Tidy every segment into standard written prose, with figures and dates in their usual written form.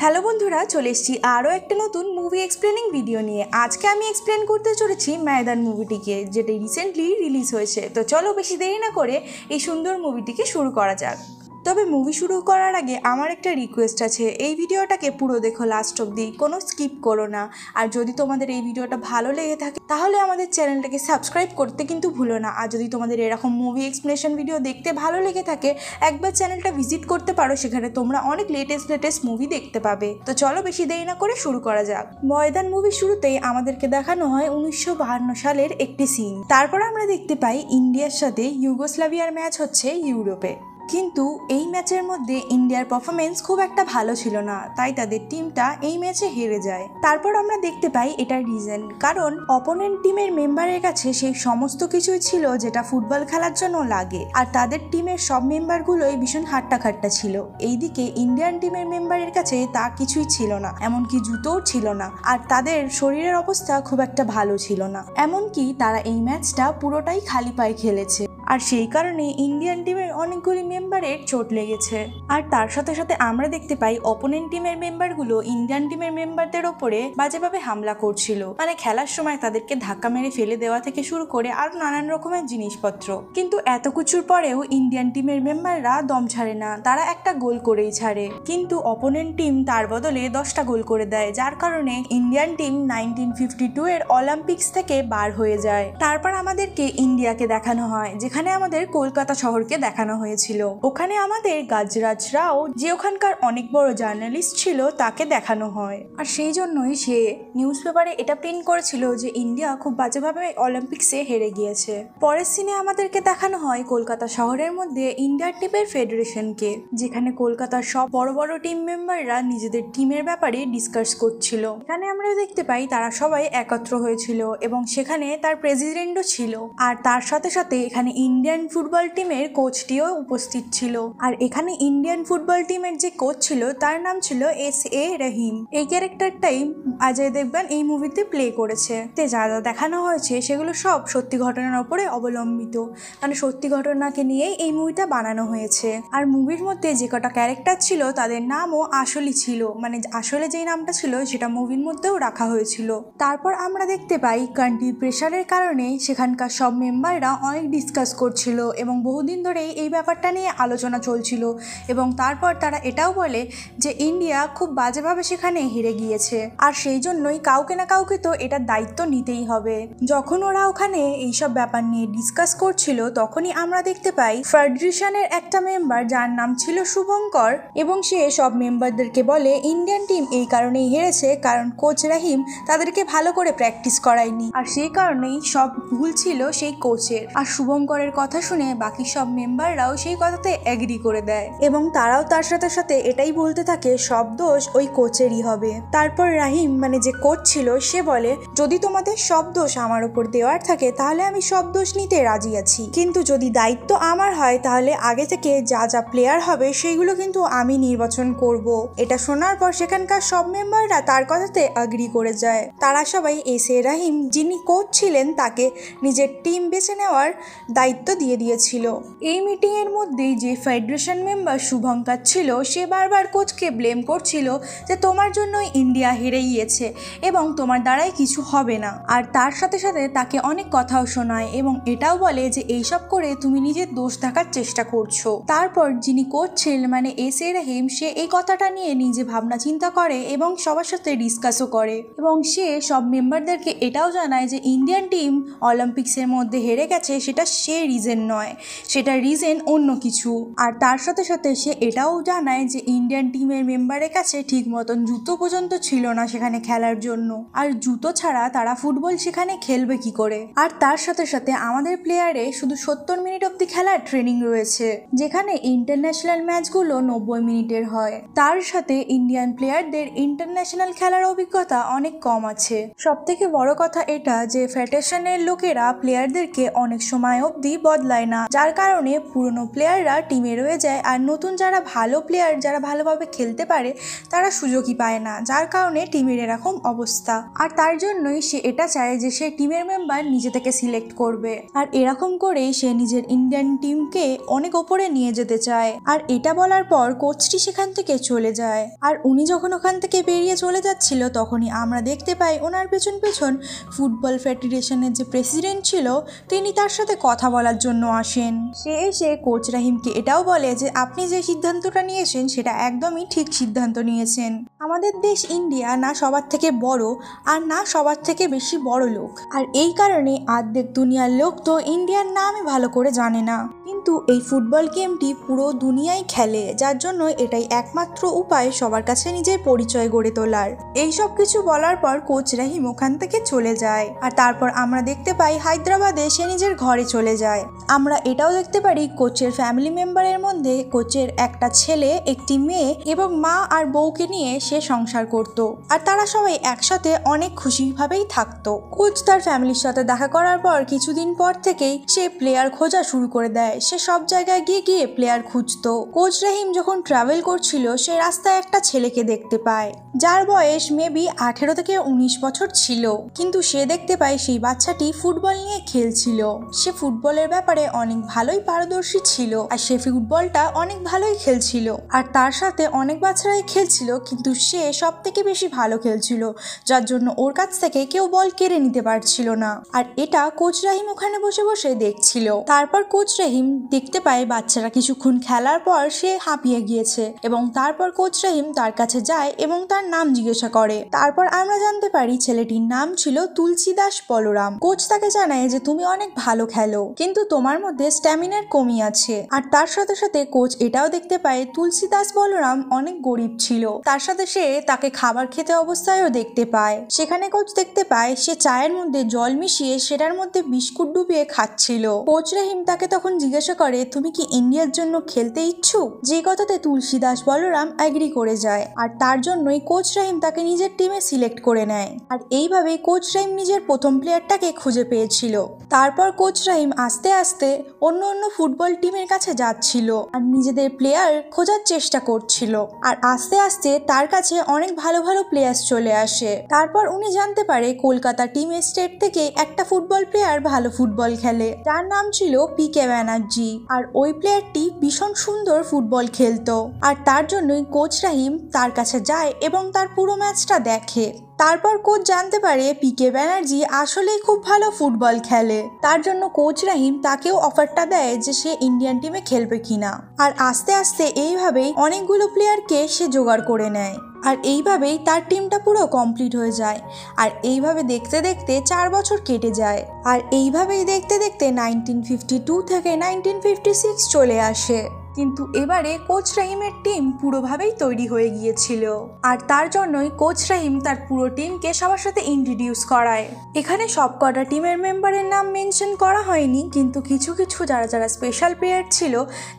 Hello বন্ধুরা, চলে এসেছি আরও একটা নতুন মুভি এক্সপ্লেনিং ভিডিও নিয়ে। আজকে আমি এক্সপ্লেন করতে চলেছি ময়দান মুভিটিকে, যেটা রিসেন্টলি রিলিজ হয়েছে। তো চলো বেশি দেরি না করে এই সুন্দর মুভিটিকে শুরু করা যাক। তবে মুভি শুরু করার আগে আমার একটা রিকোয়েস্ট আছে, এই ভিডিওটাকে পুরো দেখো লাস্ট অবধি, কোনো স্কিপ করো না। আর যদি তোমাদের এই ভিডিওটা ভালো লেগে থাকে তাহলে আমাদের চ্যানেলটাকে সাবস্ক্রাইব করতে কিন্তু ভুলো না। আর যদি তোমাদের এরকম মুভি এক্সপ্লেনেশন ভিডিও দেখতে ভালো লেগে থাকে, একবার চ্যানেলটা ভিজিট করতে পারো, সেখানে তোমরা অনেক লেটেস্ট মুভি দেখতে পাবে। তো চলো বেশি দেরি না করে শুরু করা যাক। ময়দান মুভি শুরুতেই আমাদেরকে দেখানো হয় 1952 সালের একটি সিন। তারপর আমরা দেখতে পাই ইন্ডিয়ার সাথে ইউগোস্লাভিয়ার ম্যাচ হচ্ছে ইউরোপে। কিন্তু এই ম্যাচের মধ্যে ইন্ডিয়ার পারফরমেন্স খুব একটা ভালো ছিল না, তাই তাদের টিমটা এই ম্যাচে হেরে যায়। তারপর আমরা দেখতে পাই এটার রিজন, কারণ অপোনেন্ট টিমের মেম্বারের কাছে সেই সমস্ত কিছুই ছিল যেটা ফুটবল খেলার জন্য লাগে, আর তাদের টিমের সব মেম্বারগুলোই ভীষণ হাট্টা ছিল। এইদিকে ইন্ডিয়ান টিমের মেম্বারের কাছে তা কিছুই ছিল না, এমনকি জুতোও ছিল না, আর তাদের শরীরের অবস্থা খুব একটা ভালো ছিল না। এমনকি তারা এই ম্যাচটা পুরোটাই খালি পায়ে খেলেছে, আর সেই কারণে ইন্ডিয়ান টিমের অনেকগুলি মেম্বারের চোট লেগেছে। আর তার সাথে সাথে আমরা দেখতে পাই অপোনেন্ট টিমের মেম্বারগুলো ইন্ডিয়ান টিমের মেম্বারদের ওপরে বাজেভাবে হামলা করছিল, মানে খেলার সময় তাদেরকে ধাক্কা মেরে ফেলে দেওয়া থেকে শুরু করে আরো নানান রকমের জিনিসপত্র। কিন্তু এত কিছুর পরেও ইন্ডিয়ান টিমের মেম্বাররা দম ছাড়ে না, তারা একটা গোল করেই ছাড়ে। কিন্তু অপোনেন্ট টিম তার বদলে 10টা গোল করে দেয়, যার কারণে ইন্ডিয়ান টিম 1952 এর অলিম্পিক্স থেকে বার হয়ে যায়। তারপর আমাদেরকে ইন্ডিয়াকে দেখানো হয়, যেখানে আমাদের কলকাতা শহরকে দেখানো হয়েছিল। ওখানে আমাদের গাজরাজ রাও, যে ওখানকার অনেক বড় জার্নালিস্ট ছিল, তাকে দেখানো হয়। আর সেই জন্যই সে নিউজ পেপারে এটা প্রিন্ট করেছিল যে ইন্ডিয়া খুব বাজেভাবে অলিম্পিক্সে হেরে গিয়েছে। পরের সিনে আমাদেরকে দেখানো হয় কলকাতা শহরের মধ্যে ইন্ডিয়ার টিমের ফেডারেশনকে, যেখানে কলকাতার সব বড় বড় টিম মেম্বাররা নিজেদের টিমের ব্যাপারে ডিসকাস করছিল। এখানে আমরা দেখতে পাই তারা সবাই একত্র হয়েছিল এবং সেখানে তার প্রেসিডেন্টও ছিল, আর তার সাথে সাথে এখানে ইন্ডিয়ান ফুটবল টিমের কোচটিও উপস্থিত ছিল। আর এখানে ইন্ডিয়ান ফুটবল টিমের যে কোচ ছিল তার নাম ছিল S.A. রহিম। এই ক্যারেক্টারটাই অজয় দেবগন এই মুভিতে প্লে করেছে। যা যা দেখানো হয়েছে সেগুলো সব সত্যি ঘটনার উপরে অবলম্বিত, মানে সত্যি ঘটনাকে নিয়েই এই মুভিটা বানানো হয়েছে। আর মুভির মধ্যে যে কটা ক্যারেক্টার ছিল তাদের নামও আসলই ছিল, মানে আসলে যেই নামটা ছিল সেটা মুভির মধ্যেও রাখা হয়েছিল। তারপর আমরা দেখতে পাই কান্ট্রি প্রেশারের কারণে সেখানকার সব মেম্বাররা অনেক ডিসকাস করছিল এবং বহুদিন ধরেই এই ব্যাপারটা নিয়ে আলোচনা চলছিল। এবং তারপর তারা এটাও বলে যে ইন্ডিয়া খুব বাজেভাবে সেখানে হেরে গিয়েছে, আর সেই জন্যই কাউকে না কাউকে তো এটার দায়িত্ব নিতেই হবে। যখন ওরা ওখানে এইসব ব্যাপার নিয়ে ডিসকাস করছিল, তখনই আমরা দেখতে পাই ফেডারেশনের একটা মেম্বার যার নাম ছিল শুভঙ্কর, এবং সে সব মেম্বারদেরকে বলে ইন্ডিয়ান টিম এই কারণেই হেরেছে কারণ কোচ রাহিম তাদেরকে ভালো করে প্র্যাকটিস করায়নি, আর সেই কারণেই সব ভুল ছিল সেই কোচের। আর শুভঙ্করের কথা শুনে বাকি সব মেম্বাররাও সেই কথাতে এগ্রি করে দেয়, এবং তারাও তার সাথে সাথে এটাই বলতে থাকে সব দোষ ওই কোচেরই হবে। তারপর রাহিম, মানে যে কোচ ছিল, সে বলে যদি তোমাদের সব দোষ আমার উপর দেওয়ার থাকে তাহলে আমি সব দোষ নিতে রাজি আছি, কিন্তু যদি দায়িত্ব আমার হয় তাহলে আগে থেকে যা যা প্লেয়ার হবে সেইগুলো কিন্তু আমি নির্বাচন করব। এটা শোনার পর সেখানকার সব মেম্বাররা তার কথাতে এগ্রি করে যায়। তারা সবাই S.A. রহিম, যিনি কোচ ছিলেন, তাকে নিজের টিম বেছে নেওয়ার দায়িত্ব দিয়ে দিয়েছিল। এই মিটিং এর মধ্যেই যে ফেডারেশন মেম্বার শুভঙ্কর ছিল, সে বারবার কোচকে ব্লেম করছিল যে তোমার জন্যই ইন্ডিয়া হেরে গিয়েছে এবং তোমার দ্বারাই কিছু হবে না। আর তার সাথে সাথে তাকে অনেক কথাও শোনায় এবং এটাও বলে যে এইসব করে তুমি নিজের দোষ ঢাকার চেষ্টা করছো। তারপর যিনি কোচ ছিলেন, মানে S.A. রহিম, সে এই কথাটা নিয়ে নিজে ভাবনা চিন্তা করে এবং সবার সাথে ডিসকাসও করে, এবং সে সব মেম্বারদেরকে এটাও জানায় যে ইন্ডিয়ান টিম অলিম্পিক্সের মধ্যে হেরে গেছে সেটা সে রিজন নয়, সেটা রিজন অন্য কিছু। আর তার সাথে সাথে সে এটাও জানায় যে ইন্ডিয়ান টিমের মেম্বারের কাছে ঠিক মতন জুতো পর্যন্ত ছিল না সেখানে খেলার জন্য, আর জুতো ছাড়া তারা ফুটবল সেখানে খেলবে কি করে। আর তার সাথে সাথে আমাদের প্লেয়ারে শুধু 70 মিনিট অব্দি খেলার ট্রেনিং রয়েছে, যেখানে ইন্টারন্যাশনাল ম্যাচগুলো 90 মিনিটের হয়। তার সাথে ইন্ডিয়ান প্লেয়ারদের ইন্টারন্যাশনাল খেলার অভিজ্ঞতা অনেক কম আছে। সব থেকে বড় কথা এটা যে ফেডারেশনের লোকেরা প্লেয়ারদেরকে অনেক সময় অবধি জলদি বদলায় না, যার কারণে পুরনো প্লেয়াররা টিমে রয়ে যায় আর নতুন যারা ভালো প্লেয়ার, যারা ভালোভাবে খেলতে পারে তারা সুযোগই পায় না, যার কারণে টিমের এরকম অবস্থা। আর তার জন্যই সে এটা চায় যে সে টিমের মেম্বার নিজে থেকে সিলেক্ট করবে, আর এরকম করেই সে নিজের ইন্ডিয়ান টিমকে অনেক ওপরে নিয়ে যেতে চায়। আর এটা বলার পর কোচটি সেখান থেকে চলে যায়। আর উনি যখন ওখান থেকে বেরিয়ে চলে যাচ্ছিল তখনই আমরা দেখতে পাই ওনার পেছন পেছন ফুটবল ফেডারেশনের যে প্রেসিডেন্ট ছিল তিনি তার সাথে কথা বলার জন্য আসেন। সে এসে কোচ রাহিমকে এটাও বলে যে আপনি যে সিদ্ধান্তটা নিয়েছেন সেটা একদমই ঠিক সিদ্ধান্ত নিয়েছেন। আমাদের দেশ ইন্ডিয়া না সবার থেকে বড় আর না সবার থেকে বেশি বড় লোক, আর এই কারণে অর্ধেক দুনিয়ার লোক তো ইন্ডিয়ার নামই ভালো করে জানে না, কিন্তু এই ফুটবল গেমটি পুরো দুনিয়ায় খেলে, যার জন্য এটাই একমাত্র উপায় সবার কাছে নিজের পরিচয় গড়ে তোলার। এই সব কিছু বলার পর কোচ রাহিম ওখান থেকে চলে যায়। আর তারপর আমরা দেখতে পাই হায়দ্রাবাদে সে নিজের ঘরে চলে যায়। আমরা এটাও দেখতে পারি কোচের ফ্যামিলি মেম্বারের মধ্যে কোচের একটা ছেলে, একটি মেয়ে এবং মা আর বউকে নিয়ে সে সংসার করত, আর তারা সবাই একসাথে অনেক খুশিভাবেই থাকতো। কোচ তার ফ্যামিলির সাথে দেখা করার পর কিছুদিন পর থেকেই সে প্লেয়ার খোঁজা শুরু করে দেয়। সে সব জায়গায় গিয়ে গিয়ে প্লেয়ার খুঁজতো। কোচ রাহিম যখন ট্রাভেল করছিল সে রাস্তায় একটা ছেলেকে দেখতে পায় যার বয়স মেবি 18 থেকে 19 বছর ছিল, কিন্তু সে দেখতে পায় সেই বাচ্চাটি ফুটবল নিয়ে খেলছিল। সে ফুটবলের ব্যাপারে অনেক ভালোই পারদর্শী ছিল আর সে ফুটবলটা অনেক ভালোই খেলছিল, আর তার সাথে অনেক বাচ্চারাই খেলছিল, কিন্তু সে সব থেকে বেশি ভালো খেলছিল, যার জন্য ওর কাছ থেকে কেউ বল কেড়ে নিতে পারছিল না। আর এটা কোচ রাহিম ওখানে বসে বসে দেখছিল। তারপর কোচ রাহিম দেখতে পায় বাচ্চারা কিছুক্ষণ খেলার পর সে হাঁপিয়ে গিয়েছে এবং তারপর কোচ রাহিম তার কাছে যায় এবং তার নাম জিজ্ঞাসা করে। তারপর আমরা জানতে পারি ছেলেটির নাম ছিল তুলসী দাস বলরাম। কোচ তাকে জানায় যে তুমি অনেক ভালো খেলো, কিন্তু তোমার মধ্যে স্ট্যামিনার কমি আছে। আর তার সাথে সাথে কোচ এটাও দেখতে পায় তুলসী দাস বলরাম অনেক গরিব ছিল, তার সাথে সে তাকে খাবার খেতে অবস্থায়ও দেখতে পায়। সেখানে কোচ দেখতে পায় সে চায়ের মধ্যে জল মিশিয়ে সেটার মধ্যে বিস্কুট ডুবিয়ে খাচ্ছিল। কোচ রাহিম তাকে তখন জিজ্ঞাসা করে তুমি কি ইন্ডিয়ার জন্য খেলতে ইচ্ছুক, যে কথাতে তুলসী দাস বলরাম এগ্রি করে যায়। আর তার জন্যই কোচ রাহিম তাকে নিজের টিমে সিলেক্ট করে নেয়। আর এইভাবে কোচ রাহিম নিজের প্রথম প্লেয়ারটাকে খুঁজে পেয়েছিল। তারপর কোচ রাহিম আস্তে আস্তে অন্য অন্য ফুটবল টিমের কাছে যাচ্ছিল আর নিজেদের প্লেয়ার খোঁজার চেষ্টা করছিল, আর আস্তে আস্তে তার কাছে অনেক ভালো ভালো প্লেয়ার চলে আসে। তারপর উনি জানতে পারে কলকাতা টিম স্টেট থেকে একটা ফুটবল প্লেয়ার ভালো ফুটবল খেলে, যার নাম ছিল পিকে ব্যানার্জি। আর ওই প্লেয়ারটি ভীষণ সুন্দর ফুটবল খেলতো, আর তার জন্যই কোচ রাহিম তার কাছে যায় এবং তার পুরো ম্যাচটা দেখে। তারপর কোচ জানতে পারে পিকে ব্যানার্জি আসলেই খুব ভালো ফুটবল খেলে, তার জন্য কোচ রাহিম তাকেও অফারটা দেয় যে সে ইন্ডিয়ান টিমে খেলবে কিনা। আর আস্তে আস্তে এইভাবেই অনেকগুলো প্লেয়ারকে সে জোগাড় করে নেয়, আর এইভাবেই তার টিমটা পুরো কমপ্লিট হয়ে যায়। আর এইভাবে দেখতে দেখতে 4 বছর কেটে যায়। আর এইভাবেই দেখতে দেখতে 1952 থেকে 1956 চলে আসে। কিন্তু এবারে কোচ রাহিমের টিম পুরোভাবেই তৈরি হয়ে গিয়েছিল, আর তার জন্যই কোচ রাহিম তার পুরো টিমকে সবার সাথে ইন্ট্রোডিউস করায়। এখানে সবকটা টিমের মেম্বারের নাম মেনশন করা হয়নি, কিন্তু কিছু কিছু যারা যারা স্পেশাল প্লেয়ার ছিল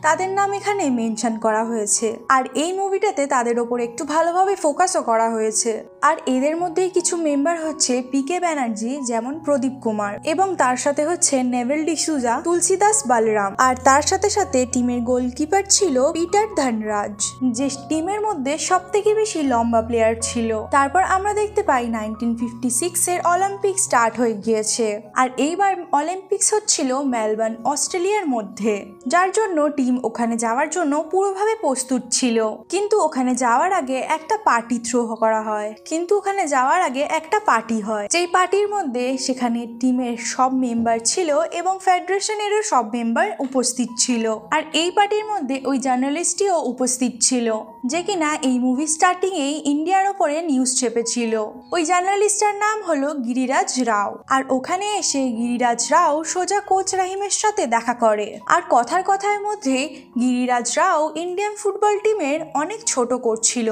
তাদের নাম এখানে মেনশন করা হয়েছে। আর এই মুভিটাতে তাদের ওপর একটু ভালোভাবে ফোকাসও করা হয়েছে। আর এদের মধ্যেই কিছু মেম্বার হচ্ছে পিকে ব্যানার্জি, যেমন প্রদীপ কুমার, এবং তার সাথে হচ্ছে নেভেল ডিসুজা, তুলসী দাস বলরাম, আর তার সাথে সাথে টিমের গোলকিপার ছিল পিটার ধনরাজ, যে টিমের মধ্যে সব থেকে বেশি লম্বা প্লেয়ার ছিল। তারপর আমরা দেখতে পাই 1956 এর অলিম্পিক স্টার্ট হয়ে গিয়েছে, আর এইবার অলিম্পিক্স হচ্ছিল মেলবোর্ন, অস্ট্রেলিয়ার মধ্যে, যার জন্য টিম ওখানে যাওয়ার জন্য পুরোভাবে প্রস্তুত ছিল। কিন্তু ওখানে যাওয়ার আগে একটা পার্টি থ্রো করা হয়, যেই পার্টির মধ্যে সেখানে টিমের সব মেম্বার ছিল এবং ফেডারেশনেরও সব মেম্বার উপস্থিত ছিল। আর এই পার্টির মধ্যে ওই জার্নালিস্টটিও উপস্থিত ছিল, যে কিনা এই মুভি স্টার্টিং এই ইন্ডিয়ার ওপরে নিউজ চেপেছিল। ওই জার্নালিস্টার নাম হলো গিরিরাজ রাও। আর ওখানে এসে গিরিরাজ রাও সোজা কোচ রাহিমের সাথে দেখা করে। আর কথার মধ্যে গিরিরাজ রাও ইন্ডিয়ান ফুটবল টিমের অনেক ছোট করছিল,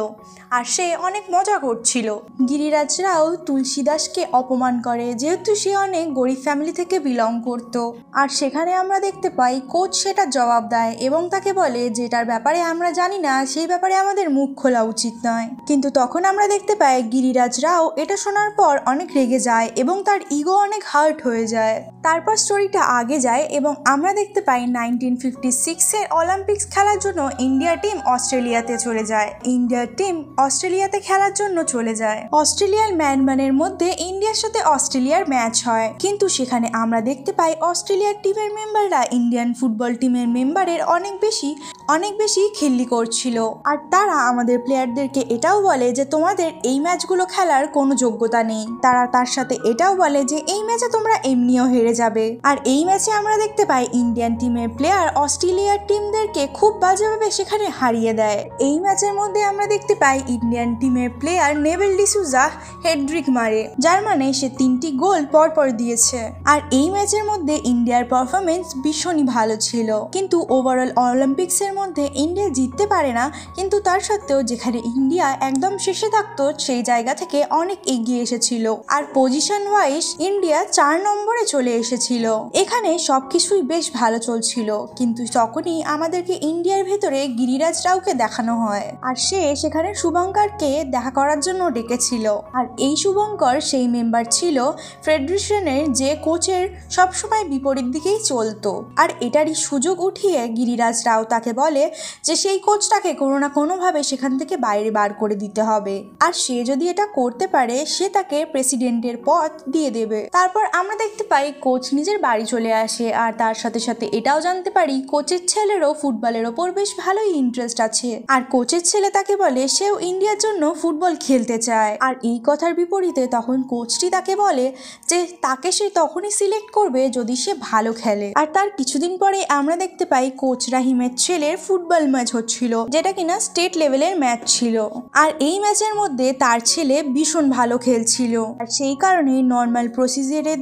আর সে অনেক মজা করছিল। গিরিরাজ রাও তুলসী দাসকে অপমান করে, যেহেতু সে অনেক গরিব ফ্যামিলি থেকে বিলং করত। আর সেখানে আমরা দেখতে পাই কোচ সেটা জবাব দেয় এবং তাকে তাকে বলে যেটার ব্যাপারে আমরা জানি না সেই ব্যাপারে আমাদের মুখ খোলা উচিত নয়। কিন্তু তখন আমরা দেখতে পাই গিরিরাজ রাও এটা শোনার পর অনেক রেগে যায় এবং তার ইগো অনেক হার্ট হয়ে যায়। তারপর স্টোরিটা আগে যায় এবং আমরা দেখতে পাই 1956-এর অলিম্পিক্স খেলার জন্য ইন্ডিয়া টিম অস্ট্রেলিয়াতে চলে যায়। ইন্ডিয়ার টিম অস্ট্রেলিয়াতে খেলার জন্য চলে যায়। অস্ট্রেলিয়ার মেলবোর্নের মধ্যে ইন্ডিয়ার সাথে অস্ট্রেলিয়ার ম্যাচ হয়, কিন্তু সেখানে আমরা দেখতে পাই অস্ট্রেলিয়ার টিমের মেম্বাররা ইন্ডিয়ান ফুটবল টিমের মেম্বারের অনেক বেশি খিল্লি করছিল। আর তারা আমাদের প্লেয়ারদেরকে এটাও বলে যে তোমাদের এই ম্যাচগুলো খেলার কোনো যোগ্যতা নেই। তারা তার সাথে এটাও বলে যে এই ম্যাচে তোমরা এমনিও হেরে যাবে। আর এই ম্যাচে আমরা দেখতে পাই ইন্ডিয়ান টিমের প্লেয়ার অস্ট্রেলিয়ার টিমদেরকে খুব বাজেভাবে সেখানে হারিয়ে দেয়। এই ম্যাচের মধ্যে আমরা দেখতে পাই ইন্ডিয়ান টিমের প্লেয়ার নেভেল ডিসুজা হেড্রিক মারে, যার মানে সে 3টি গোল পরপর দিয়েছে। আর এই ম্যাচের মধ্যে ইন্ডিয়ার পারফরমেন্স ভীষণই ভালো ছিল, কিন্তু ওভারঅল অলিম্পিক্সের মধ্যে ইন্ডিয়া জিততে পারে না। কিন্তু তার সত্ত্বেও যেখানে ইন্ডিয়া একদম শেষে থাকতো সেই জায়গা থেকে অনেক এগিয়ে এসেছিল। আর পজিশন ওয়াইজ ইন্ডিয়া 4 নম্বরে চলে এসেছিল। এখানে সবকিছুই বেশ ভালো চলছিল, কিন্তু তখনই আমাদেরকে ইন্ডিয়ার ভেতরে গিরিরাজ রাওকে দেখানো হয়। আর সে সেখানে শুভঙ্করকে দেখা করার জন্য ডেকেছিল। আর এই শুভঙ্কর সেই মেম্বার ছিল ফেডারেশনের যে কোচের সবসময় বিপরীত দিকেই চলতো। আর এটারই সুযোগ উঠিয়ে গিরিরাজ রাও তাকে বলে যে সেই কোচটাকে কোনো না কোনোভাবে সেখান থেকে বাইরে বার করে দিতে হবে। আর সে যদি এটা করতে পারে সে তাকে প্রেসিডেন্টের পদ দিয়ে দেবে। তারপর আমরা দেখতে পাই কোচ নিজের বাড়ি চলে আসে। আর তার সাথে সাথে এটাও জানতে পারি কোচের ছেলেরও ফুটবলের ওপর বেশ ভালোই ইন্টারেস্ট আছে। আর কোচের ছেলে তাকে বলে সেও ইন্ডিয়ার জন্য ফুটবল খেলতে চায়। আর এই কথার বিপরীতে তখন কোচটি তাকে বলে যে তাকে সে তখনই সিলেক্ট করবে যদি সে ভালো খেলে। আর তার কিছুদিন পরে আমরা দেখতে পাই কোচ রাহিমের ছেলের ফুটবল ম্যাচ হচ্ছিল, যেটা কিনা স্টেট লেভেলের ম্যাচ ছিল। আর এই ম্যাচের মধ্যে তার ছেলে ভীষণ ভালো খেলছিল। আর সেই কারণেই নর্মাল প্রসিজারের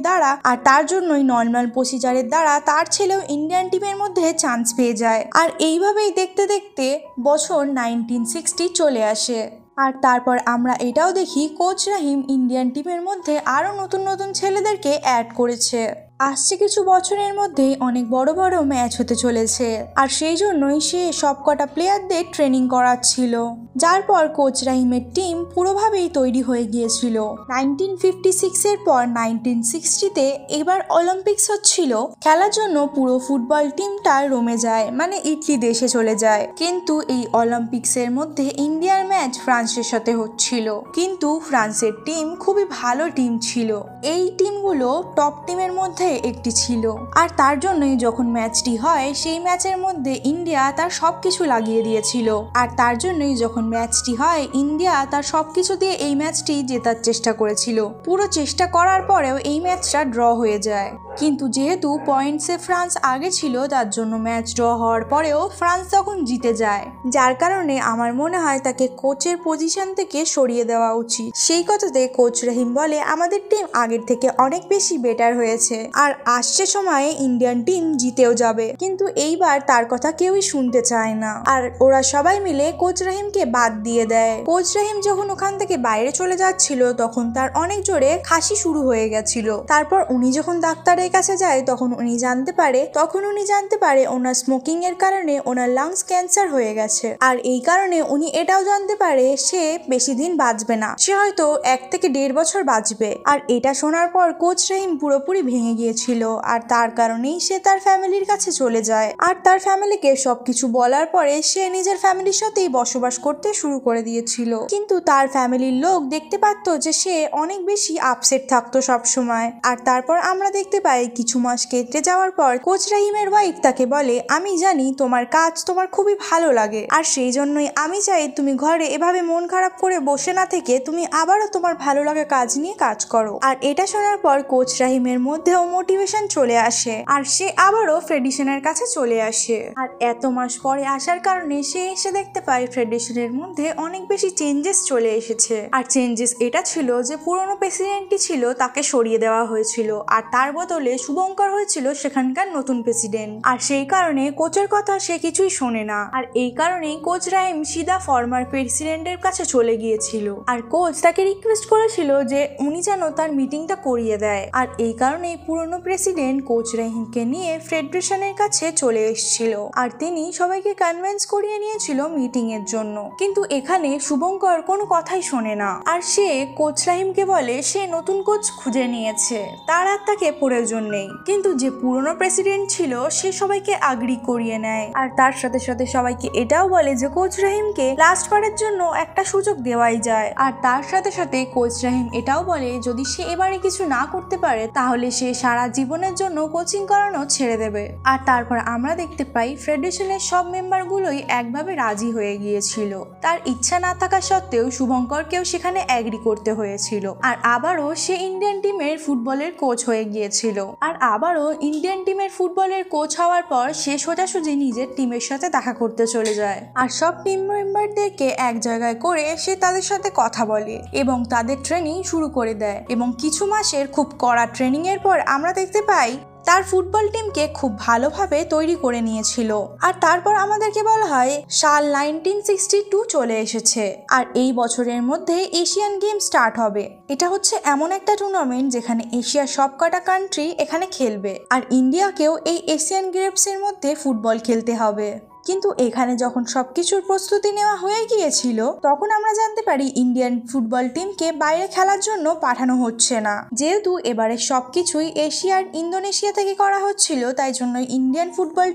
দ্বারা তার ছেলেও ইন্ডিয়ান টিমের মধ্যে চান্স পেয়ে যায়। আর এইভাবেই দেখতে দেখতে বছর 1960 চলে আসে। আর তারপর আমরা এটাও দেখি কোচ রাহিম ইন্ডিয়ান টিমের মধ্যে আরো নতুন নতুন ছেলেদেরকে অ্যাড করেছে। আসছে কিছু বছরের মধ্যেই অনেক বড় বড় ম্যাচ হতে চলেছে। আর সেই জন্যই সে সবকটা প্লেয়ারদের ট্রেনিং করাচ্ছিল, যার পর কোচ রাহিমের টিম পুরোভাবেই তৈরি হয়ে গিয়েছিল। 1956-এর পর 1960-তে এবার অলিম্পিক্স হচ্ছিল। খেলার জন্য পুরো ফুটবল টিমটা রোমে যায়, মানে ইটলি দেশে চলে যায়। কিন্তু এই অলিম্পিক্সের মধ্যে ইন্ডিয়ার ম্যাচ ফ্রান্সের সাথে হচ্ছিল, কিন্তু ফ্রান্সের টিম খুবই ভালো টিম ছিল। এই টিমগুলো টপ টিমের মধ্যে একটি ছিল। আর তার জন্যই যখন ম্যাচটি হয় সেই ম্যাচের মধ্যে ইন্ডিয়া তার সবকিছু লাগিয়ে দিয়েছিল। আর তার জন্যই যখন ম্যাচটি হয় ইন্ডিয়া তার সবকিছু দিয়ে এই ম্যাচটি জেতার চেষ্টা করেছিল। পুরো চেষ্টা করার পরেও এই ম্যাচটা ড্র হয়ে যায়। কিন্তু যেহেতু পয়েন্টসে ফ্রান্স আগে ছিল তার জন্য ম্যাচ ড্র হওয়ার পরেও ফ্রান্স তখন জিতে যায়, যার কারণে আমার মনে হয় তাকে কোচের পজিশন থেকে সরিয়ে দেওয়া উচিত। সেই কথাতে কোচ রাহিম বলে আমাদের টিম আগের থেকে অনেক বেশি বেটার হয়েছে আর আসছে সময়ে ইন্ডিয়ান টিম জিতেও যাবে। কিন্তু এইবার তার কথা কেউই শুনতে চায় না। আর ওরা সবাই মিলে কোচ রাহিমকে বাদ দিয়ে দেয়। কোচ রাহিম যখন ওখান থেকে বাইরে চলে যাচ্ছিল তখন তার অনেক জোরে খাসি শুরু হয়ে গেছিল। তারপর উনি যখন ডাক্তারের কাছে যায় তখন উনি জানতে পারে ওনার স্মোকিং এর কারণে ওনার লাংস ক্যান্সার হয়ে গেছে। আর এই কারণে উনি এটাও জানতে পারে সে বেশি দিন বাঁচবে না, সে হয়তো 1 থেকে 1.5 বছর বাঁচবে। আর এটা শোনার পর কোচ রাহিম পুরোপুরি ভেঙে গিয়েছিল। আর তার কারণেই সে তার ফ্যামিলির কাছে চলে যায়। আর তার ফ্যামিলিকে সবকিছু বলার পরে সে নিজের ফ্যামিলির সাথেই বসবাস করতে শুরু করে দিয়েছিল। কিন্তু তার ফ্যামিলির লোক দেখতে পারত যে সে অনেক বেশি আপসেট থাকতো সব সময়। আর তারপর আমরা দেখতে পাই কিছু মাস কেটে যাওয়ার পর কোচ রাহিমের ওয়াইফ তাকে বলে আমি জানি তোমার কাজ তোমার খুবই ভালো লাগে, আর সেই জন্যই আমি চাই তুমি ঘরে এভাবে মন খারাপ করে বসে না থেকে তুমি আবারও তোমার ভালো লাগা কাজ নিয়ে কাজ করো। আর এটা শোনার পর কোচ রাহিমের মধ্যেও মোটিভেশন চলে আসে আর সে আবারও ফেডারেশনের কাছে চলে আসে। আর এত মাস পরে আসার কারণে সে এসে দেখতে পায় ফেডারেশনের মধ্যে অনেক বেশি চেঞ্জেস চলে এসেছে। আর চেঞ্জেস এটা ছিল যে পুরনো প্রেসিডেন্টটি ছিল তাকে সরিয়ে দেওয়া হয়েছিল আর তার বদলে বদলে শুভঙ্কর হয়েছিল সেখানকার নতুন প্রেসিডেন্ট। আর সেই কারণে কোচের কথা সে কিছুই শোনে না, আর এই কারণেই কোচ রাহিম সিধা ফর্মার প্রেসিডেন্টের কাছে চলে গিয়েছিল। আর কোচ তাকে রিকোয়েস্ট করেছিল যে উনি যেন তার মিটিংটা করিয়ে দেয়। আর এই কারণেই পুরনো প্রেসিডেন্ট কোচ রাহিমকে নিয়ে ফেডারেশনের কাছে চলে এসেছিল, আর তিনি সবাইকে কনভিন্স করিয়ে নিয়েছিল মিটিং এর জন্য। কিন্তু এখানে শুভঙ্কর কোনো কথাই শোনে না, আর সে কোচ রাহিমকে বলে সে নতুন কোচ খুঁজে নিয়েছে, তার আর তাকে প্রয়োজন নেই। কিন্তু যে পুরনো প্রেসিডেন্ট ছিল সে সবাইকে আগ্রি করিয়ে নেয়, আর তার সাথে সাথে সবাইকে এটাও বলে যে কোচ রাহিমকে লাস্ট বারের জন্য একটা সুযোগ দেওয়াই যায়। আর তার সাথে সাথে কোচ রাহিম এটাও বলে যদি সে এবারে কিছু না করতে পারে তাহলে সে সারা জীবনের জন্য কোচিং করানো ছেড়ে দেবে। আর তারপর আমরা দেখতে পাই ফেডারেশনের সব মেম্বারগুলোই একভাবে রাজি হয়ে গিয়েছিল। তার ইচ্ছা না থাকা সত্ত্বেও শুভঙ্করকেও সেখানে অ্যাগ্রি করতে হয়েছিল। আর আবারও সে ইন্ডিয়ান টিমের ফুটবলের কোচ হয়ে গিয়েছিল। আর আবারও ইন্ডিয়ান টিমের ফুটবলের কোচ হওয়ার পর সে সোজাসুজি নিজের টিমের সাথে দেখা করতে চলে যায়, আর সব টিম মেম্বারদেরকে এক জায়গায় করে সে তাদের সাথে কথা বলে এবং তাদের ট্রেনিং শুরু করে দেয়। এবং কিছু মাসের খুব কড়া ট্রেনিং এর পর আমরা দেখতে পাই তার ফুটবল টিমকে খুব ভালোভাবে তৈরি করে নিয়েছিল। আর তারপর আমাদেরকে বলা হয় সাল 1962 চলে এসেছে, আর এই বছরের মধ্যে এশিয়ান গেম স্টার্ট হবে। এটা হচ্ছে এমন একটা টুর্নামেন্ট যেখানে এশিয়ার সবকটা কান্ট্রি এখানে খেলবে, আর ইন্ডিয়াকেও এই এশিয়ান গেমসের মধ্যে ফুটবল খেলতে হবে। কিন্তু এখানে যখন সবকিছুর প্রস্তুতি নেওয়া হয়ে গিয়েছিল তখন আমরা জানতে পারি ইন্ডিয়ান ফুটবল টিমকে বাইরে খেলার জন্য পাঠানো হচ্ছে না, যেহেতু এবারে সবকিছুই এশিয়ার ইন্দোনেশিয়া থেকে করা হচ্ছিল, তাই জন্য ইন্ডিয়ান ফুটবল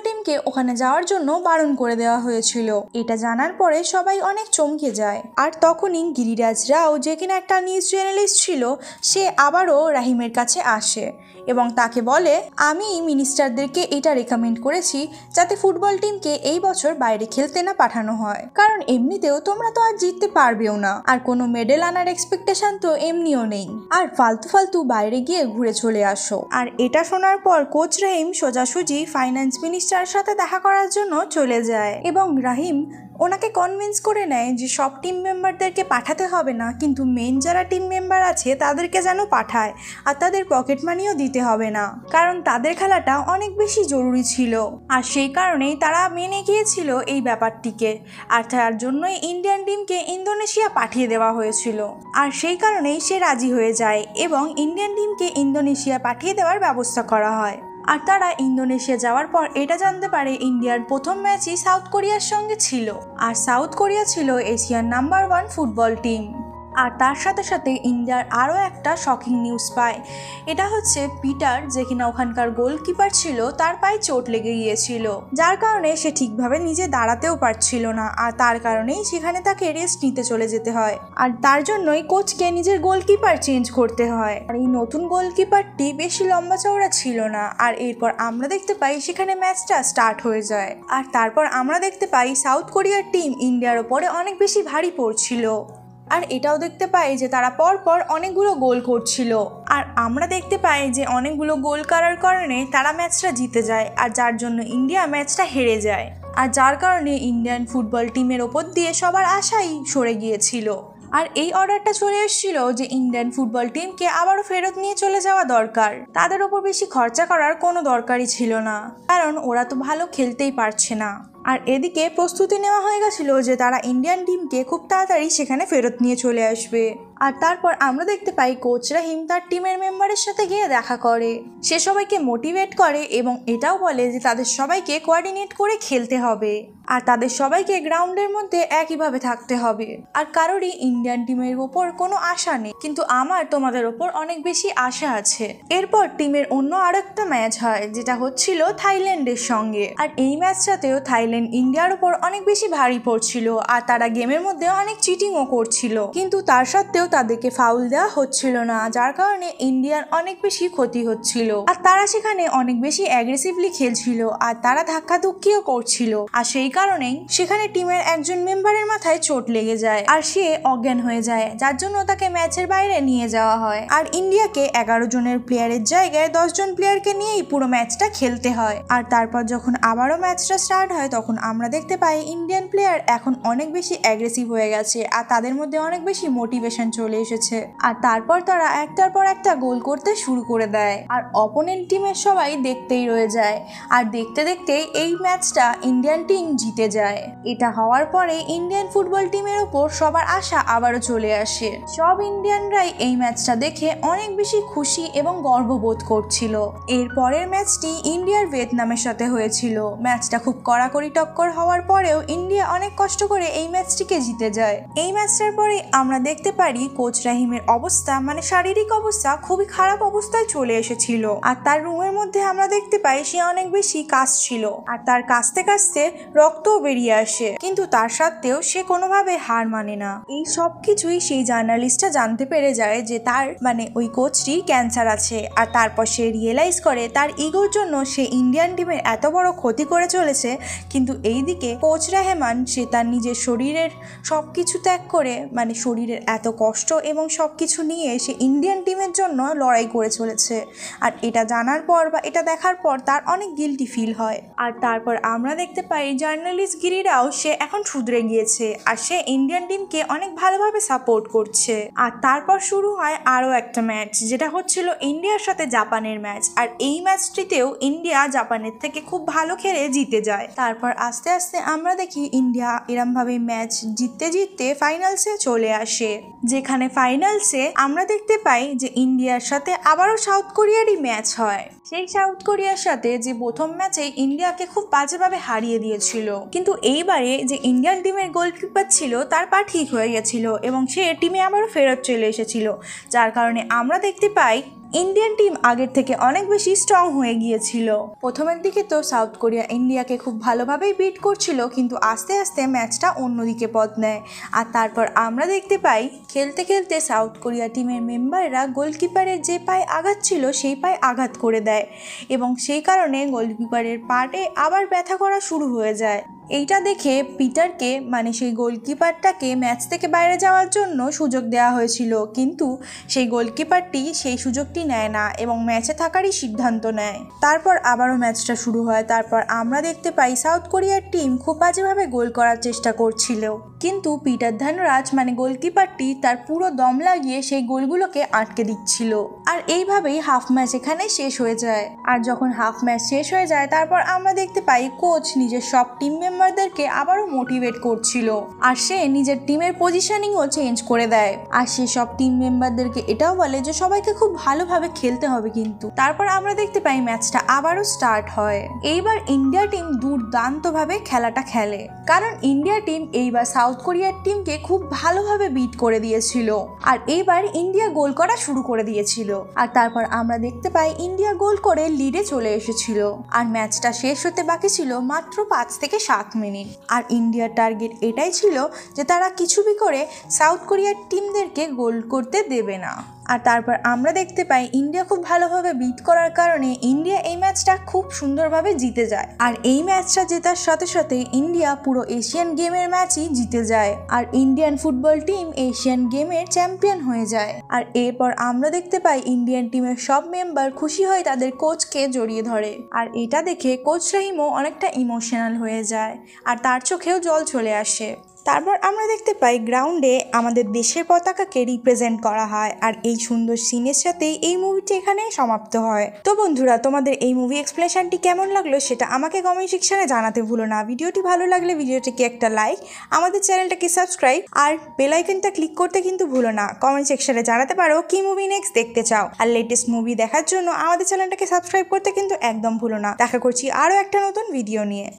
টিমকে ওখানে যাওয়ার জন্য বারণ করে দেওয়া হয়েছিল। এটা জানার পরে সবাই অনেক চমকে যায়। আর তখনই গিরিরাজ রাও, যে কিনা একটা নিউজ জার্নালিস্ট ছিল, সে আবারও রাহিমের কাছে আসে এবং তাকে বলে আমি মিনিস্টারদেরকে এটা রেকমেন্ড করেছি যাতে ফুটবল টিমকে এই বছর বাইরে খেলতে না পাঠানো হয়, কারণ এমনিতেও তোমরা তো আর জিততে পারবেও না, আর কোনো মেডেল আনার এক্সপেকটেশন তো এমনিও নেই, আর ফালতু বাইরে গিয়ে ঘুরে চলে আসো। আর এটা শোনার পর কোচ রাহিম সোজাসুজি ফাইন্যান্স মিনিস্টারের সাথে দেখা করার জন্য চলে যায় এবং রাহিম ওনাকে কনভিন্স করে নেয় যে সব টিম মেম্বারদেরকে পাঠাতে হবে না, কিন্তু মেন যারা টিম মেম্বার আছে তাদেরকে যেন পাঠায়, আর তাদের পকেট মানিও দিতে হবে না, কারণ তাদের খেলাটা অনেক বেশি জরুরি ছিল। আর সেই কারণেই তারা মেনে গিয়েছিল এই ব্যাপারটিকে, আর তার জন্যই ইন্ডিয়ান টিমকে ইন্দোনেশিয়া পাঠিয়ে দেওয়া হয়েছিল। আর সেই কারণেই সে রাজি হয়ে যায় এবং ইন্ডিয়ান টিমকে ইন্দোনেশিয়া পাঠিয়ে দেওয়ার ব্যবস্থা করা হয়। আর তারা ইন্দোনেশিয়া যাওয়ার পর এটা জানতে পারে ইন্ডিয়ার প্রথম ম্যাচই সাউথ কোরিয়ার সঙ্গে ছিল, আর সাউথ কোরিয়া ছিল এশিয়ার নাম্বার 1 ফুটবল টিম। আর তার সাথে সাথে ইন্ডিয়ার আরও একটা শকিং নিউজ পায়, এটা হচ্ছে পিটার, যে কিনা ওখানকার গোলকিপার ছিল, তার পায়ে চোট লেগে গিয়েছিল, যার কারণে সে ঠিকভাবে নিজে দাঁড়াতেও পারছিল না, আর তার কারণেই সেখানে তাকে রেস্ট নিতে চলে যেতে হয়। আর তার জন্যই কোচকে নিজের গোলকিপার চেঞ্জ করতে হয়। আর এই নতুন গোলকিপারটি বেশি লম্বা চওড়া ছিল না। আর এরপর আমরা দেখতে পাই সেখানে ম্যাচটা স্টার্ট হয়ে যায়, আর তারপর আমরা দেখতে পাই সাউথ কোরিয়ার টিম ইন্ডিয়ার ওপরে অনেক বেশি ভারী পড়ছিল। আর এটাও দেখতে পাই যে তারা পরপর অনেকগুলো গোল করছিল, আর আমরা দেখতে পাই যে অনেকগুলো গোল করার কারণে তারা ম্যাচটা জিতে যায়, আর যার জন্য ইন্ডিয়া ম্যাচটা হেরে যায়, আর যার কারণে ইন্ডিয়ান ফুটবল টিমের ওপর দিয়ে সবার আশাই সরে গিয়েছিল। আর এই অর্ডারটা চলে এসেছিল যে ইন্ডিয়ান ফুটবল টিমকে আবারও ফেরত নিয়ে চলে যাওয়া দরকার, তাদের ওপর বেশি খরচা করার কোনো দরকারই ছিল না, কারণ ওরা তো ভালো খেলতেই পারছে না। আর এদিকে প্রস্তুতি নেওয়া হয়ে গেছিল যে তারা ইন্ডিয়ান টিমকে খুব তাড়াতাড়ি সেখানে ফেরত নিয়ে চলে আসবে। আর তারপর আমরা দেখতে পাই কোচ রাহিম তার টিমের মেম্বারের সাথে গিয়ে দেখা করে, সে সবাইকে মোটিভেট করে এবং এটাও বলে যে তাদের সবাইকে কোঅর্ডিনেট করে খেলতে হবে, আর তাদের সবাইকে গ্রাউন্ডের মধ্যে একইভাবে থাকতে হবে, আর কারোরই ইন্ডিয়ান টিমের ওপর কোনো আশা নেই, কিন্তু আমার তোমাদের ওপর অনেক বেশি আশা আছে। এরপর টিমের অন্য আরেকটা ম্যাচ হয় যেটা হচ্ছিল থাইল্যান্ডের সঙ্গে, আর এই ম্যাচটাতেও থাইল্যান্ড ইন্ডিয়ার উপর অনেক বেশি ভারী পড়ছিল, আর তারা গেমের মধ্যে অনেক চিটিংও করছিল, কিন্তু তার সত্ত্বেও তাদেরকে ফাউল দেওয়া হচ্ছিল না, যার কারণে ইন্ডিয়ার অনেক বেশি ক্ষতি হচ্ছিল, আর তারা সেখানে অনেক বেশি অ্যাগ্রেসিভলি খেলছিল, আর তারা ধাক্কাধুক্কিও করছিল, আর সেই কারণেই সেখানে টিমের একজন মেম্বারের মাথায় চোট লেগে যায় আর সে অজ্ঞান হয়ে যায়, যার জন্য তাকে ম্যাচের বাইরে নিয়ে যাওয়া হয়। আর ইন্ডিয়াকে 11 জনের প্লেয়ারের জায়গায় 10 জন প্লেয়ারকে নিয়েই পুরো ম্যাচটা খেলতে হয়। আর তারপর যখন আবারও ম্যাচটা স্টার্ট হয় তখন আমরা দেখতে পাই ইন্ডিয়ান প্লেয়ার এখন অনেক বেশি অ্যাগ্রেসিভ হয়ে গেছে আর তাদের মধ্যে অনেক বেশি মোটিভেশন চলে এসেছে। আর তারপর তারা একটার পর একটা গোল করতে শুরু করে দেয় আর অপোনেন্ট টিমের সবাই দেখতেই রয়ে যায়। আর দেখতে দেখতে এই ম্যাচটা ইন্ডিয়ান টিম জিতে যায়। এটা হওয়ার পরে ইন্ডিয়ান ফুটবল টিমের ওপর সবার আশা আবারও চলে আসে। সব ইন্ডিয়ানরাই এই ম্যাচটা দেখে অনেক বেশি খুশি এবং গর্ববোধ করছিল। এর পরের ম্যাচটি ইন্ডিয়ার ভিয়েতনামের সাথে হয়েছিল। ম্যাচটা খুব কড়াকড়ি টক্কর হওয়ার পরেও ইন্ডিয়া অনেক কষ্ট করে এই ম্যাচটিকে জিতে যায়। এই ম্যাচটার পরে আমরা দেখতে পারি কোচ রাহিমের অবস্থা মানে শারীরিক অবস্থা খুবই খারাপ অবস্থায় চলে এসেছিল। আর তার রুমের মধ্যে আমরা দেখতে পাই সে অনেক বেশি কাশছিল আর তার কাশতে কাশতে রক্তও বেরিয়ে আসে, কিন্তু তার সত্ত্বেও সে কোনোভাবে হার মানে না। এই সব কিছুই সেই জার্নালিস্টটা জানতে পেরে যায় যে তার মানে ওই কোচটি ক্যান্সার আছে। আর তারপর সে রিয়েলাইজ করে তার ইগোর জন্য সে ইন্ডিয়ান টিমের এত বড় ক্ষতি করে চলেছে, কিন্তু এইদিকে কোচ রহমান সে তার নিজের শরীরের সব কিছু ত্যাগ করে মানে শরীরের এত কষ্ট এবং সব কিছু নিয়ে সে ইন্ডিয়ান টিমের জন্য লড়াই করে চলেছে। আর এটা জানার পর বা এটা দেখার পর তার অনেক গিল্টি ফিল হয়। আর তারপর আমরা দেখতে পাই জার্নালিস্ট গিরিরাও সে এখন শুধরে গিয়েছে আর সে ইন্ডিয়ান টিমকে অনেক ভালোভাবে সাপোর্ট করছে। আর তারপর শুরু হয় আরও একটা ম্যাচ, যেটা হচ্ছিল ইন্ডিয়ার সাথে জাপানের ম্যাচ। আর এই ম্যাচটিতেও ইন্ডিয়া জাপানের থেকে খুব ভালো খেলে জিতে যায়। তারপর আস্তে আস্তে আমরা দেখি ইন্ডিয়া এরমভাবে ম্যাচ জিততে জিততে ফাইনালসে চলে আসে, যেখানে ফাইনালসে আমরা দেখতে পাই যে ইন্ডিয়ার সাথে আবারও সাউথ কোরিয়ারই ম্যাচ হয়। সেই সাউথ কোরিয়ার সাথে যে প্রথম ম্যাচে ইন্ডিয়াকে খুব বাজেভাবে হারিয়ে দিয়েছিল, কিন্তু এইবারে যে ইন্ডিয়ান টিমের গোলকিপার ছিল তার পা ঠিক হয়ে গেছিল এবং সে টিমে আবারও ফেরত চলে এসেছিল, যার কারণে আমরা দেখতে পাই ইন্ডিয়ান টিম আগের থেকে অনেক বেশি স্ট্রং হয়ে গিয়েছিল। প্রথমের দিকে তো সাউথ কোরিয়া ইন্ডিয়াকে খুব ভালোভাবেই বিট করছিল, কিন্তু আস্তে আস্তে ম্যাচটা অন্যদিকে পথ নেয়। আর তারপর আমরা দেখতে পাই খেলতে খেলতে সাউথ কোরিয়া টিমের মেম্বাররা গোলকিপারের যে পায়ে আঘাত ছিল সেই পায়ে আঘাত করে দেয় এবং সেই কারণে গোলকিপারের পায়ে আবার ব্যথা করা শুরু হয়ে যায়। এইটা দেখে পিটারকে মানে সেই গোলকিপারটাকে ম্যাচ থেকে বাইরে যাওয়ার জন্য সুযোগ দেওয়া হয়েছিল, কিন্তু সেই গোলকিপারটি সেই সুযোগটি নেয় না এবং ম্যাচে থাকারই সিদ্ধান্ত নেয়। তারপর আবারও ম্যাচটা শুরু হয়। তারপর আমরা দেখতে পাই সাউথ কোরিয়ার টিম খুব বাজেভাবে গোল করার চেষ্টা করছিল, কিন্তু পিটার ধানরাজ মানে গোলকিপারটি তার পুরো দম লাগিয়ে সেই গোলগুলোকে আটকে দিচ্ছিল। আর এইভাবেই হাফ ম্যাচ এখানে শেষ হয়ে যায়। আর যখন হাফ ম্যাচ শেষ হয়ে যায় তারপর আমরা দেখতে পাই কোচ নিজের সব টিম মেম্বারদেরকে আবারও মোটিভেট করছিল আর সে নিজের টিমের পজিশনিংও চেঞ্জ করে দেয়। আর সে সব টিম মেম্বারদেরকে এটাও বলে যে সবাইকে খুব ভালোভাবে খেলতে হবে। কিন্তু তারপর আমরা দেখতে পাই ম্যাচটা আবারও স্টার্ট হয়। এইবার ইন্ডিয়া টিম দুর্দান্তভাবে খেলাটা খেলে, কারণ ইন্ডিয়া টিম এইবার সাউথ কোরিয়ার টিমকে খুব ভালোভাবে বিট করে দিয়েছিল আর এইবার ইন্ডিয়া গোল করা শুরু করে দিয়েছিল। আর তারপর আমরা দেখতে পাই ইন্ডিয়া গোল করে লিডে চলে এসেছিল আর ম্যাচটা শেষ হতে বাকি ছিল মাত্র 5 থেকে 7 মিনিট। আর ইন্ডিয়ার টার্গেট এটাই ছিল যে তারা কিছু বি করে সাউথ কোরিয়ার টিমদেরকে গোল করতে দেবে না। আর তারপর আমরা দেখতে পাই ইন্ডিয়া খুব ভালোভাবে বিট করার কারণে ইন্ডিয়া এই ম্যাচটা খুব সুন্দরভাবে জিতে যায়। আর এই ম্যাচটা জেতার সাথে সাথে ইন্ডিয়া পুরো এশিয়ান গেমের ম্যাচই জিতে যায় আর ইন্ডিয়ান ফুটবল টিম এশিয়ান গেমের চ্যাম্পিয়ন হয়ে যায়। আর এরপর আমরা দেখতে পাই ইন্ডিয়ান টিমের সব মেম্বার খুশি হয়ে তাদের কোচকে জড়িয়ে ধরে। আর এটা দেখে কোচ রাহিমও অনেকটা ইমোশনাল হয়ে যায় আর তার চোখেও জল চলে আসে। তারপর আমরা দেখতে পাই গ্রাউন্ডে আমাদের দেশের পতাকাকে রিপ্রেজেন্ট করা হয় আর এই সুন্দর সিনের সাথেই এই মুভিটি এখানে সমাপ্ত হয়। তো বন্ধুরা, তোমাদের এই মুভি এক্সপ্লেনেশনটি কেমন লাগলো সেটা আমাকে কমেন্ট সেকশনে জানাতে ভুলো না। ভিডিওটি ভালো লাগলে ভিডিওটিকে একটা লাইক, আমাদের চ্যানেলটাকে সাবস্ক্রাইব আর বেল আইকনটা ক্লিক করতে কিন্তু ভুলো না। কমেন্ট সেকশনে জানাতে পারো কি মুভি নেক্সট দেখতে চাও। আর লেটেস্ট মুভি দেখার জন্য আমাদের চ্যানেলটাকে সাবস্ক্রাইব করতে কিন্তু একদম ভুলো না। দেখা করছি আরও একটা নতুন ভিডিও নিয়ে।